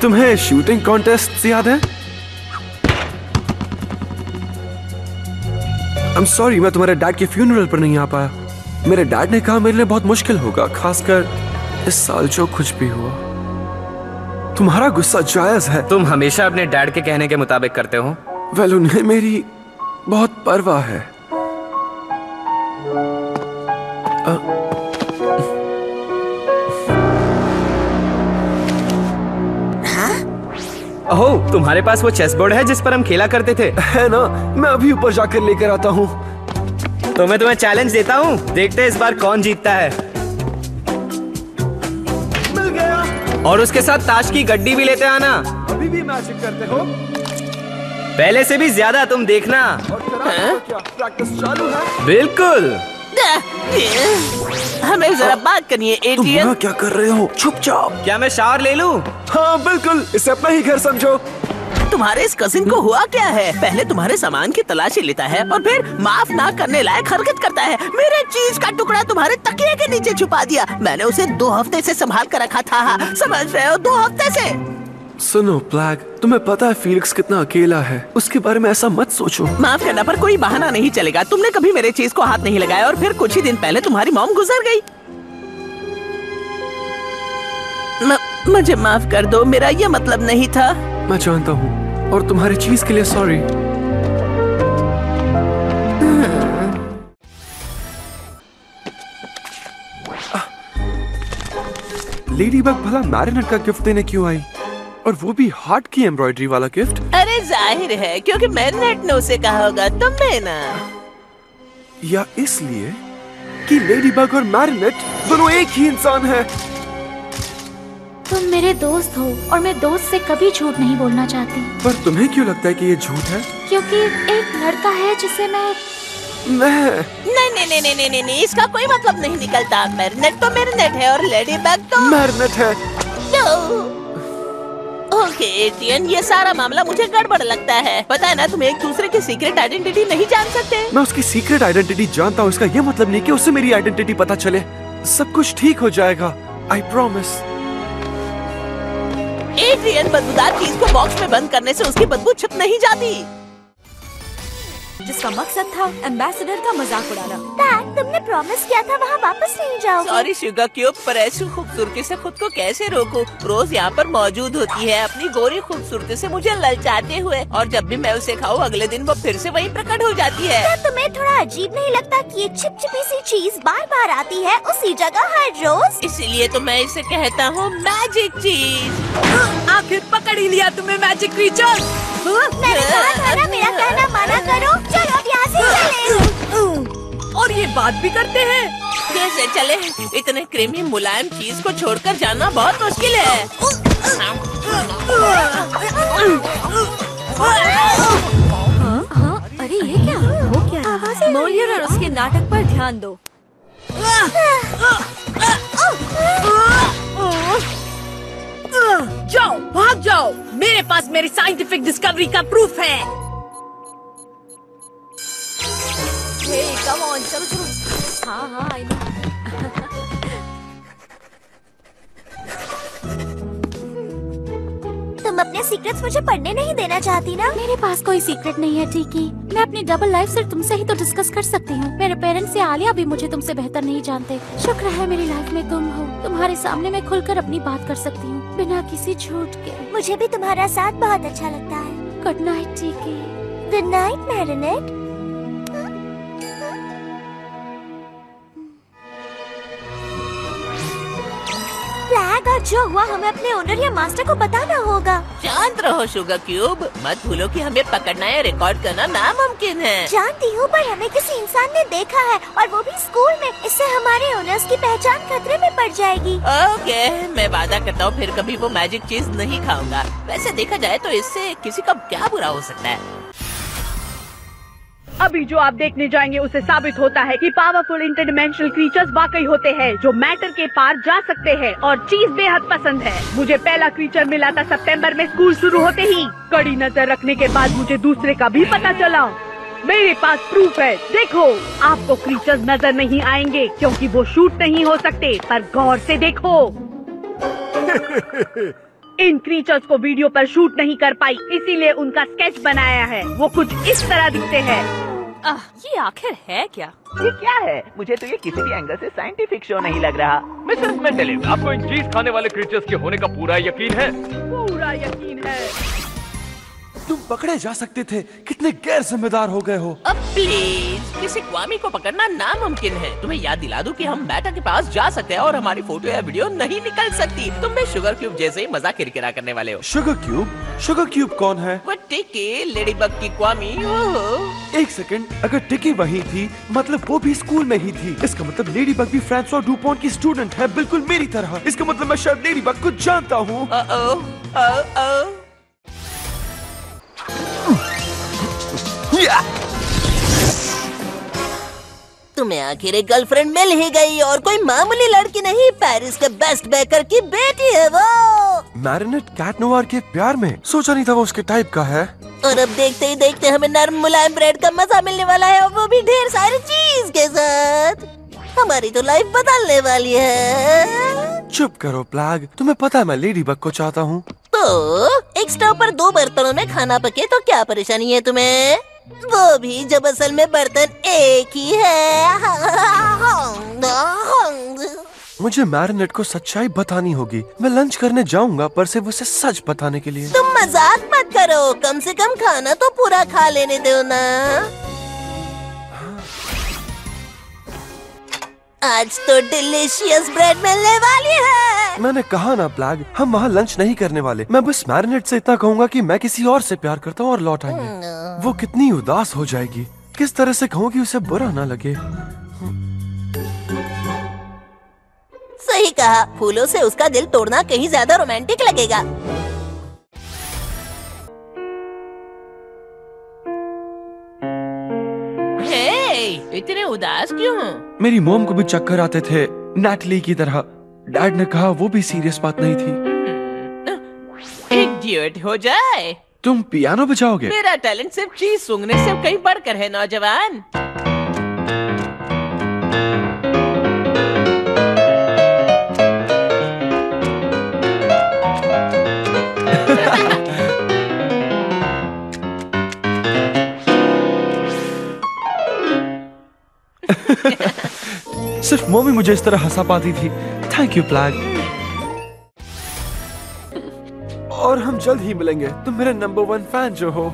तुम्हें shooting contest याद है? I'm sorry, मैं तुम्हारे डैड के फ्यूनरल पर नहीं आ पाया। मेरे डैड ने कहा मेरे लिए बहुत मुश्किल होगा, खासकर इस साल जो कुछ भी हुआ। तुम्हारा गुस्सा जायज है। तुम हमेशा अपने डैड के कहने के मुताबिक करते हो। वेल, उन्हें मेरी बहुत परवाह है। ओह, तुम्हारे पास वो चेस बोर्ड है जिस पर हम खेला करते थे? है ना, मैं अभी ऊपर जाकर लेकर आता हूँ। तो मैं तुम्हें चैलेंज देता हूँ, देखते हैं इस बार कौन जीतता है। मिल गया। और उसके साथ ताश की गड्डी भी लेते आना। अभी भी मैजिक करते हो? पहले से भी ज्यादा, तुम देखना। और क्या प्रैक्टिस चालू है? बिल्कुल। हमें जरा बात करिए एटीएम। तुम यहाँ क्या कर रहे हो? चुपचाप। क्या मैं शावर ले लूं? हाँ बिल्कुल, इसे अपना ही घर समझो। तुम्हारे इस कजिन को हुआ क्या है? पहले तुम्हारे सामान की तलाशी लेता है और फिर माफ ना करने लायक हरकत करता है। मेरे चीज का टुकड़ा तुम्हारे तकिए के नीचे छुपा दिया। मैंने उसे 2 हफ्ते से संभाल कर रखा था, समझ रहे हो? 2 हफ्ते से। सुनो प्लैग, तुम्हें पता है फीलिक्स कितना अकेला है। उसके बारे में ऐसा मत सोचो। माफ करना पर कोई बहाना नहीं चलेगा। तुमने कभी मेरे चीज को हाथ नहीं लगाया और फिर कुछ ही दिन पहले तुम्हारी मॉम गुजर गई। मुझे माफ कर दो, मेरा ये मतलब नहीं था। मैं जानता हूँ और तुम्हारी चीज के लिए सॉरी। लेडी बग भला मैरिनेट का गिफ्ट देने क्यों आई? और वो भी हार्ट की एम्ब्रॉयडरी वाला गिफ्ट? अरे जाहिर है क्योंकि मैरिनेट ने उसे कहा होगा, तुमने ना। या इसलिए कि लेडी बग और मैरिनेट दोनों एक ही इंसान है। तुम मेरे दोस्त हो और मैं दोस्त से कभी झूठ नहीं बोलना चाहती। पर तुम्हें क्यों लगता है कि ये झूठ है? क्योंकि एक लड़का है जिसे मैं नहीं, इसका कोई मतलब नहीं निकलता। मैरिनेट तो मैरिनेट है और लेडी बग तो मैरिनेट है। ओके एटीएन, ये सारा मामला मुझे गड़बड़ लगता है। पता है ना, तुम एक दूसरे की सीक्रेट आइडेंटिटी नहीं जान सकते। मैं उसकी सीक्रेट आइडेंटिटी जानता हूँ, इसका ये मतलब नहीं कि उससे मेरी आइडेंटिटी पता चले। सब कुछ ठीक हो जाएगा, आई प्रॉमिस। एटीएन, बदबूदार चीज को बॉक्स में बंद करने से उसकी बदबू छुप नहीं जाती। जिसका मकसद था एम्बेसडर का मजाक उड़ाना। डैड, तुमने प्रॉमिस किया था वहाँ वापस नहीं जाओगे। सॉरी शुगर क्यूब, पर ऐसी खूबसूरती से खुद को कैसे रोकूं? रोज यहाँ पर मौजूद होती है अपनी गोरी खूबसूरती से मुझे ललचाते हुए, और जब भी मैं उसे खाऊं अगले दिन वो फिर से वहीं प्रकट हो जाती है। क्या तुम्हें थोड़ा अजीब नहीं लगता कि ये चिपचिपी सी चीज बार बार आती है उसी जगह हर रोज? इसीलिए तो मैं इसे कहता हूँ मैजिक चीज। आखिर पकड़ ही लिया तुम्हें मैजिक क्रीचर। मैंने कहा था ना, मेरा कहना माना करो। चलो अब यहाँ से चले। और ये बात भी करते हैं। कैसे चले? इतने क्रीमी मुलायम चीज को छोड़कर जाना बहुत मुश्किल है। हाँ, अरे ये क्या हो क्या? मोलियर और उसके नाटक पर ध्यान दो। जाओ, भाग जाओ, मेरे पास मेरी साइंटिफिक डिस्कवरी का प्रूफ है। कम ऑन, चलो चलो। हाँ, आई नो। तुम अपने सीक्रेट्स मुझे पढ़ने नहीं देना चाहती ना? मेरे पास कोई सीक्रेट नहीं है टीकी। मैं अपनी डबल लाइफ सिर्फ तुमसे ही तो डिस्कस कर सकती हूँ। मेरे पेरेंट्स या आलिया भी मुझे तुमसे बेहतर नहीं जानते। शुक्र है मेरी लाइफ में तुम हो। तुम्हारे सामने मैं खुलकर अपनी बात कर सकती हूँ बिना किसी झूठ के। मुझे भी तुम्हारा साथ बहुत अच्छा लगता है। Good night Tikki. Good night Marinette. Plagg, और जो हुआ हमें अपने ओनर या मास्टर को बताना होगा। शांत रहो शुगर क्यूब, मत भूलो कि हमें पकड़ना या रिकॉर्ड करना नामुमकिन है। जानती हूँ, पर हमें किसी इंसान ने देखा है और वो भी स्कूल में। इससे हमारे ओनर्स की पहचान खतरे में पड़ जाएगी। ओके, मैं वादा करता हूँ फिर कभी वो मैजिक चीज नहीं खाऊंगा। वैसे देखा जाए तो इससे किसी का क्या बुरा हो सकता है। अभी जो आप देखने जाएंगे उससे साबित होता है कि पावरफुल इंटरडिमेंशनल क्रीचर्स वाकई होते हैं जो मैटर के पार जा सकते हैं, और चीज बेहद पसंद है। मुझे पहला क्रीचर मिला था सितंबर में स्कूल शुरू होते ही। कड़ी नजर रखने के बाद मुझे दूसरे का भी पता चला। मेरे पास प्रूफ है, देखो। आपको क्रीचर्स नजर नहीं आएंगे क्योंकि वो शूट नहीं हो सकते, पर गौर से देखो। इन क्रीचर्स को वीडियो पर शूट नहीं कर पाई, इसीलिए उनका स्केच बनाया है। वो कुछ इस तरह दिखते हैं। ये आखिर है क्या? ये क्या है? मुझे तो ये किसी भी एंगल से साइंटिफिक शो नहीं लग रहा। मिसेस मेंडेलिव, आपको इन चीज खाने वाले क्रीचर्स के होने का पूरा यकीन है? पूरा यकीन है। तुम पकड़े जा सकते थे, कितने गैर जिम्मेदार हो गए हो। अब प्लीज, किसी क्वामी को पकड़ना नामुमकिन है। तुम्हें याद दिला दूं कि हम मैटर के पास जा सकते हैं और हमारी फोटो या वीडियो नहीं निकल सकती। तुम भी शुगर क्यूब जैसे ही मजाक किरकिरा करने वाले हो। Sugar cube? शुगर क्यूब कौन है? वो टिकी लेडीबग की क्वामी। एक सेकंड, अगर टिकी वही थी मतलब वो भी स्कूल में ही थी। इसका मतलब लेडीबग भी फ्रांसवा डुपॉन्ट की स्टूडेंट है, बिल्कुल मेरी तरह। इसका मतलब मैं शायद लेडीबग को जानता हूँ। तुम्हें आखिर एक गर्लफ्रेंड मिल ही गई और कोई मामूली लड़की नहीं, पेरिस के बेस्ट बेकर की बेटी है वो। मैरिनेट कैट नोवार के प्यार में? सोचा नहीं था वो उसके टाइप का है। और अब देखते ही देखते हमें नरम मुलायम ब्रेड का मजा मिलने वाला है, और वो भी ढेर सारी चीज के साथ। हमारी तो लाइफ बदलने वाली है। चुप करो प्लाग, तुम्हें पता है मैं लेडीबग को चाहता हूँ। तो एक स्टोव पर 2 बर्तनों में खाना पके तो क्या परेशानी है तुम्हें? वो भी जब असल में बर्तन एक ही है। मुझे मैरिनेट को सच्चाई बतानी होगी। मैं लंच करने जाऊंगा पर सिर्फ उसे सच बताने के लिए। तुम मजाक मत करो, कम से कम खाना तो पूरा खा लेने दो ना। आज तो डिलीशियस ब्रेड मिलने वाली है। मैंने कहा ना प्लाग, हम वहाँ लंच नहीं करने वाले। मैं बस मैरिनेट से इतना कहूँगा कि मैं किसी और से प्यार करता हूँ और लौट आएंगे। वो कितनी उदास हो जाएगी। किस तरह से कहूँ कि उसे बुरा ना लगे। सही कहा, फूलों से उसका दिल तोड़ना कहीं ज्यादा रोमांटिक लगेगा। इतने उदास क्यों? मेरी मोम को भी चक्कर आते थे नैटली की तरह। डैड ने कहा वो भी सीरियस बात नहीं थी। एक ड्यूट हो जाए। तुम पियानो बजाओगे? मेरा टैलेंट सिर्फ चीज सूंघने से कहीं बढ़कर है नौजवान। सिर्फ मम्मी मुझे इस तरह हंसा पाती थी। थैंक यू प्लाग। और हम जल्द ही मिलेंगे। तुम मेरे नंबर 1 फैन जो हो।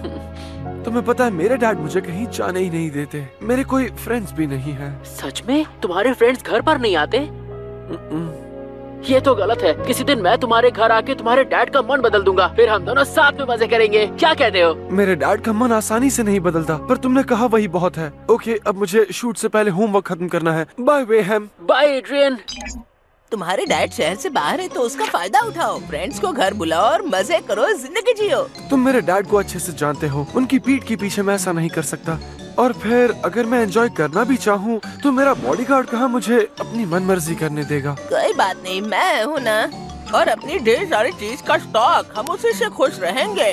तुम्हें पता है मेरे डैड मुझे कहीं जाने ही नहीं देते। मेरे कोई फ्रेंड्स भी नहीं है। सच में? तुम्हारे फ्रेंड्स घर पर नहीं आते? ये तो गलत है। किसी दिन मैं तुम्हारे घर आके तुम्हारे डैड का मन बदल दूंगा, फिर हम दोनों साथ में मजे करेंगे। क्या कहते हो? मेरे डैड का मन आसानी से नहीं बदलता, पर तुमने कहा वही बहुत है। ओके, अब मुझे शूट से पहले होमवर्क खत्म करना है। Bye Wayhem. Bye Adrien. तुम्हारे डैड शहर से बाहर है तो उसका फायदा उठाओ। फ्रेंड्स को घर बुलाओ और मजे करो, जिंदगी जियो। तुम मेरे डैड को अच्छे से जानते हो। उनकी पीठ के पीछे मैं ऐसा नहीं कर सकता। और फिर अगर मैं एंजॉय करना भी चाहूँ तो मेरा बॉडीगार्ड कहाँ मुझे अपनी मनमर्जी करने देगा। कोई बात नहीं, मैं हूँ ना। और अपनी ढेर सारी चीज का स्टॉक, हम उसी से खुश रहेंगे।